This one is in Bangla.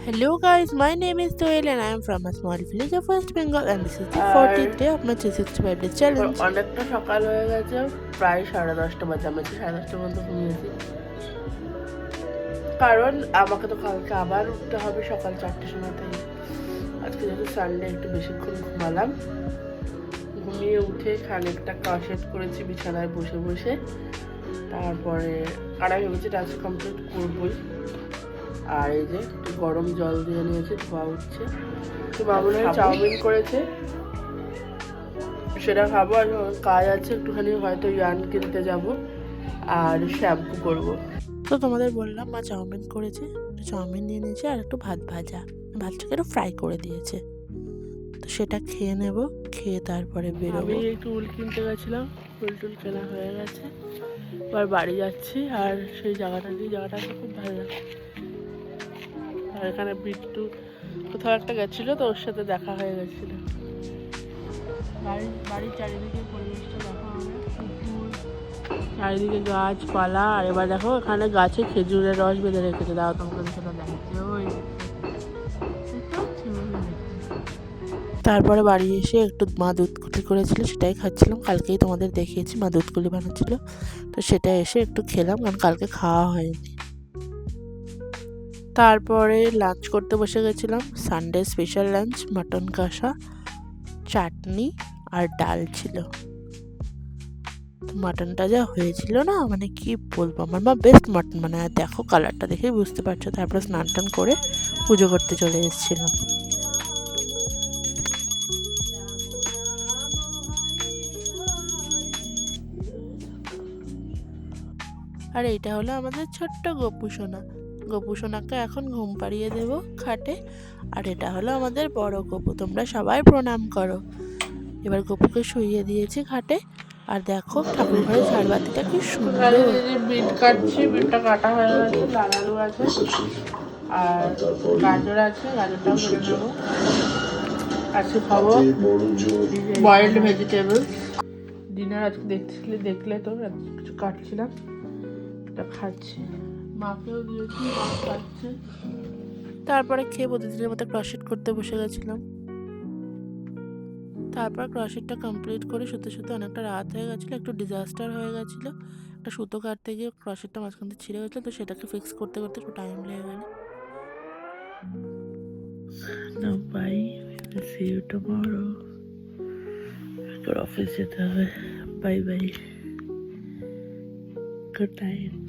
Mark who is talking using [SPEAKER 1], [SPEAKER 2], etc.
[SPEAKER 1] Hello guys, my name is Doyle and I am from a small village of West Bengal and this is the
[SPEAKER 2] R
[SPEAKER 1] 40th day of my 365 day challenge.
[SPEAKER 2] অনেকটা সকাল হয়ে গেছে, প্রায় 10:30 বাজে। আমি 10:30 পর্যন্ত ঘুমিয়েছি, কারণ আমাকে তো কালকে আবার উঠতে হবে সকাল 4টের সময়তেই। আজকে যেহেতু সানডে একটু বেশিক্ষণ ঘুমালাম, ঘুমিয়ে উঠে খানিকটা ক্রসেট করেছি বিছানায় বসে বসে। তারপরে আড়াই ভেবেছি টাস্ক কমপ্লিট করবই। আর এই যে একটু গরম জল দিয়ে নিয়েছি, ধোয়া উঠছে। তো বাবুনের চাউমিন করেছে, সেটা খাবো। আর কাজ আছে একটুখানি, হয়তো ইয়ার্ন কিনতে যাব আর শ্যাম্পু করব।
[SPEAKER 1] তো তোমাদের বললাম মা চাউমিন করেছে, চাউমিন দিয়ে নিয়েছে আর একটু ভাত ভাজা, ভাতটাকে একটু ফ্রাই করে দিয়েছে। তো সেটা খেয়ে নেব, খেয়ে তারপরে বেরোবো।
[SPEAKER 2] আমি একটু উল কিনতে গেছিলাম, উল টুল কেনা হয়ে গেছে, এবার বাড়ি যাচ্ছি। আর সেই জায়গাটা খুব ভালো লাগে। আর এখানে বিট্টু কোথাও একটা গেছিলো, তো ওর সাথে দেখা হয়ে গেছিলো। বাড়ির চারিদিকে পরিবেশটা দেখা হবে, চারিদিকে গাছপালা। আর এবার দেখো এখানে গাছে খেজুরের রস বেঁধে রেখেছে, দাও তোমাকে সেটা দেখাচ্ছি। ওই
[SPEAKER 1] তারপরে বাড়ি এসে একটু মা দুধকুলি করেছিল, সেটাই খাচ্ছিলাম। কালকেই তোমাদের দেখিয়েছি মা দুধকুলি বানাচ্ছিল, তো সেটা এসে একটু খেলাম, কারণ কালকে খাওয়া হয়নি। তারপরে লাঞ্চ করতে বসে গেছিলাম, সানডে স্পেশাল লাঞ্চ, মাটন কষা, চাটনি আর ডাল ছিল। মাটনটা যা হয়েছিল না, মানে কি বলবো, আমার মা বেস্ট মাটন বানায়। আর দেখো কালারটা দেখেই বুঝতে পারছো। তারপরে স্নান টান করে পুজো করতে চলে এসেছিলাম। আর এইটা হলো আমাদের ছোট্ট গপু সোনা। গপু সোনাকে এখন ঘুম পাড়িয়ে দেবো খাটে। আর এটা হলো আমাদের বড় গপু, তোমরা সবাই প্রণাম করো। এবার গপুকে শুইয়ে দিয়েছি খাটে। আর দেখো ঠাকুর ঘরের ঝাড়বাতিটা কি সুন্দর।
[SPEAKER 2] বিট কাটছি, বিটটা কাটা হয়ে গেছে। লাল আলু আছে আর গাজর আছে, গাজরটাও কেটে নেবো। আজকে খাবো বয়েলড ভেজিটেবল। ডিনার আজকে দেখলে তো কিছু কাটছিলাম, এটা খাচ্ছি। মাকেও দিয়েছি, মা খাচ্ছে।
[SPEAKER 1] তারপরে খেয়ে প্রতিদিনের মতো ক্রসেট করতে বসে গেছিলাম। তারপর ক্রসেটটা কমপ্লিট করে শুতে শুতে অনেকটা রাত হয়ে গেছিলো, একটু ডিজাস্টার হয়ে গেছিলো। একটা সুতো কাটতে গিয়ে ক্রসেটটা মাঝখান থেকে ছিঁড়ে গেছিলো, তো সেটাকে ফিক্স করতে করতে একটু টাইম লেগে গেল।
[SPEAKER 2] No, bye. We'll see you tomorrow. তোর অফিস যেতে হবে। Bye bye, good night.